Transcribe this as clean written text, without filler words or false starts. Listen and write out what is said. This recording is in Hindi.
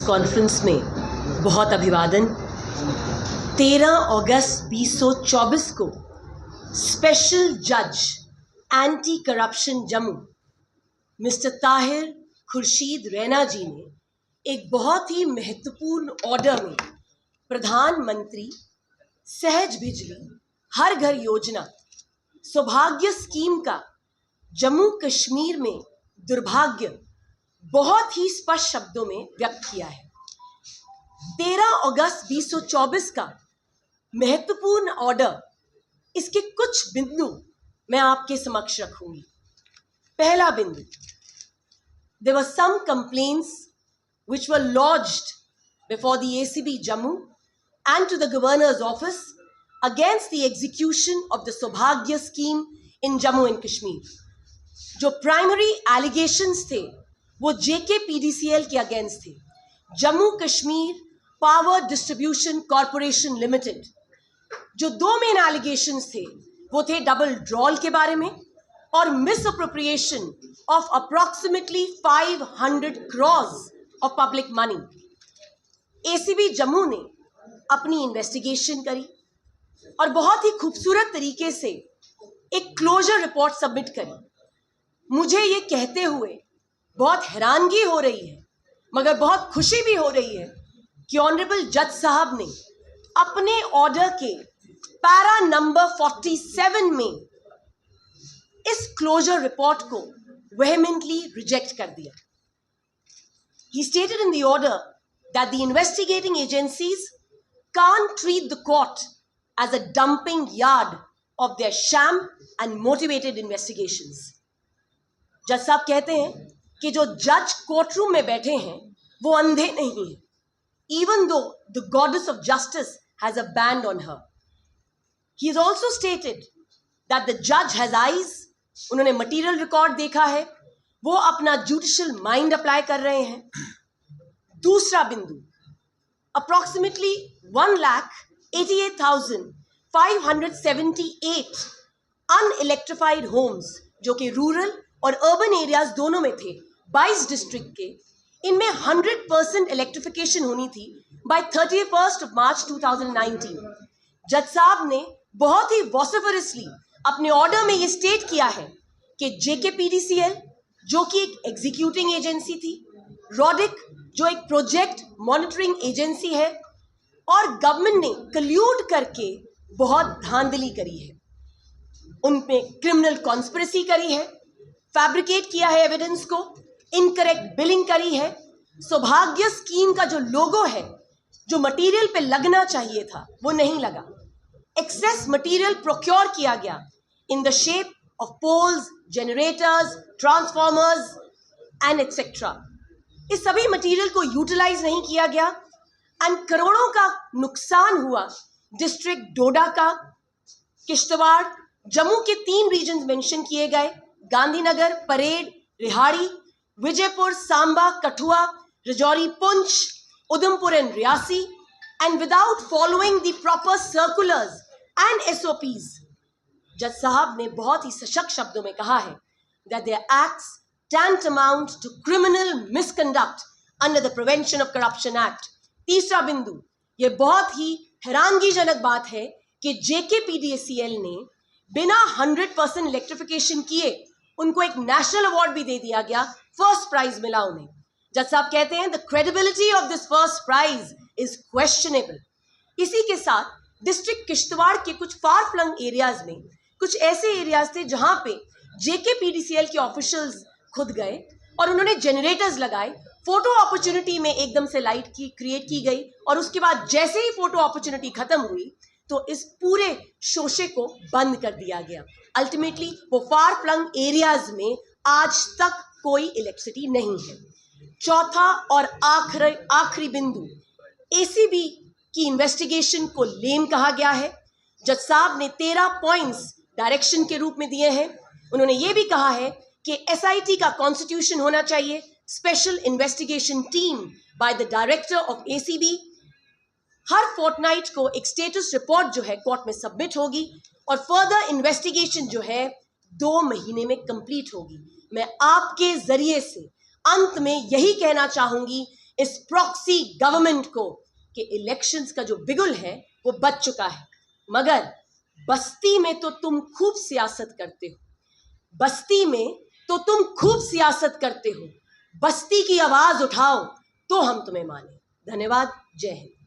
कॉन्फ्रेंस में बहुत अभिवादन। 13 अगस्त 2024 को स्पेशल जज anti corruption Jammu mister Tahir Khurshid Raina ji ने एक बहुत ही महत्वपूर्ण ऑर्डर में प्रधानमंत्री सहज बिजली हर घर योजना सौभाग्य स्कीम का जम्मू कश्मीर में दुर्भाग्य बहुत ही स्पष्ट शब्दों में व्यक्त किया है। 13 अगस्त 2024 का महत्वपूर्ण ऑर्डर, इसके कुछ बिंदु मैं आपके समक्ष रखूंगी। पहला बिंदु, there were some complaints which were lodged before the ACB Jammu and to the governor's office against the execution of the Saubhagya scheme in Jammu and Kashmir. जो प्राइमरी एलिगेशंस थे वो JKPDCL के अगेंस्ट थे। Jammu Kashmir power distribution corporation limited, जो दो मेन एलिगेशंस थे वो थे डबल ड्रॉल के बारे में और miss appropriation of approximately 500 crores of public money. ACB Jammu ने अपनी इन्वेस्टिगेशन करी और बहुत ही खूबसूरत तरीके से एक क्लोजर रिपोर्ट सबमिट करी। मुझे ये कहते हुए बहुत हैरानगी हो रही है मगर बहुत खुशी भी हो रही है कि ऑनरेबल जज साहब ने अपने ऑर्डर के पैरा नंबर 47 में इस क्लोजर रिपोर्ट को वेहेमेंटली रिजेक्ट कर दिया। He stated in the order that the investigating agencies can't treat the court as a dumping yard of their sham and motivated investigations. जज साहब कहते हैं कि जो जज कोर्टरूम में बैठे हैं वो अंधे नहीं हैं, even though the goddess of justice has a band on her. He has also stated that the judge has eyes. उन्होंने मटीरियल रिकॉर्ड देखा है, वो अपना जुडिशियल माइंड अप्लाई कर रहे हैं। दूसरा बिंदु, अप्रॉक्सीमेटली 1,88,578 अनइलेक्ट्रिफाइड होम्स जो कि रूरल और अर्बन एरियाज दोनों में थे 22 डिस्ट्रिक्ट के, इनमें 100% इलेक्ट्रिफिकेशन होनी थी बाय 31 मार्च 2019। जज साहब ने बहुत ही वॉसिफरसली अपने ऑर्डर में ये स्टेट किया है कि JKPDCL जो कि एक एग्जीक्यूटिंग एजेंसी थी, रॉडिक जो एक प्रोजेक्ट मॉनिटरिंग एजेंसी है, और गवर्नमेंट ने कल्यूड करके बहुत धांधली करी है, उनपे क्रिमिनल कॉन्स्पिरेसी करी है, फैब्रिकेट किया है एविडेंस को, इनकरेक्ट बिलिंग करी है। सौभाग्य स्कीम का जो लोगो है जो मटेरियल पे लगना चाहिए था वो नहीं लगा। एक्सेस मटेरियल प्रोक्योर किया गया in the shape of poles, generators, transformers and etcetera. इस सभी मटेरियल को यूटिलाइज नहीं किया गया एंड करोड़ों का नुकसान हुआ। डिस्ट्रिक्ट डोडा का, किश्तवाड़, जम्मू के 3 रीजन मेंशन किए गए, Gandhinagar, parade, Rehari, Vijaypur, Samba, Kathua, Rajouri, Poonch, Udhampur and Reasi, and without following the proper circulars and SOPs। जज साहब ने बहुत ही सशक्त शब्दों में कहा है that their acts tantamount to criminal misconduct under the Prevention of Corruption Act। तीसरा बिंदु, ये बहुत ही हैरानगीजनक बात है कि JKPDCL ने बिना 100% इलेक्ट्रिफिकेशन किए उनको एक नेशनल अवार्ड भी दे दिया गया, फर्स्ट प्राइज मिला उन्हें। जज साहब कहते हैं the credibility of this first prize is questionable. इसी के साथ डिस्ट्रिक्ट किश्तवाड़ के कुछ फार फ्लंग एरियाज में कुछ ऐसे एरियाज थे जहां पे JKPDCL के ऑफिशियल्स खुद गए और उन्होंने जनरेटर्स लगाए। फोटो अपॉर्चुनिटी में एकदम से लाइट की क्रिएट की गई और उसके बाद जैसे ही फोटो अपॉर्चुनिटी खत्म हुई तो इस पूरे शोशे को बंद कर दिया गया। अल्टीमेटली वो फार फ्लंग एरियाज में आज तक कोई इलेक्ट्रिसिटी नहीं है। चौथा और आखिरी बिंदु, ACB की इन्वेस्टिगेशन को लेम कहा गया है। जज साहब ने 13 पॉइंट्स डायरेक्शन के रूप में दिए हैं। उन्होंने ये भी कहा है कि SIT का कॉन्स्टिट्यूशन होना चाहिए, special investigation team by the director of ACB। हर फोर्टनाइट को एक स्टेटस रिपोर्ट जो है कोर्ट में सबमिट होगी और फर्दर इन्वेस्टिगेशन जो है 2 महीने में कंप्लीट होगी। मैं आपके जरिए से अंत में यही कहना चाहूंगी इस प्रॉक्सी गवर्नमेंट को कि इलेक्शंस का जो बिगुल है वो बच चुका है, मगर बस्ती में तो तुम खूब सियासत करते हो, बस्ती में तो तुम खूब सियासत करते हो, बस्ती की आवाज उठाओ तो हम तुम्हें माने। धन्यवाद। जय हिंद।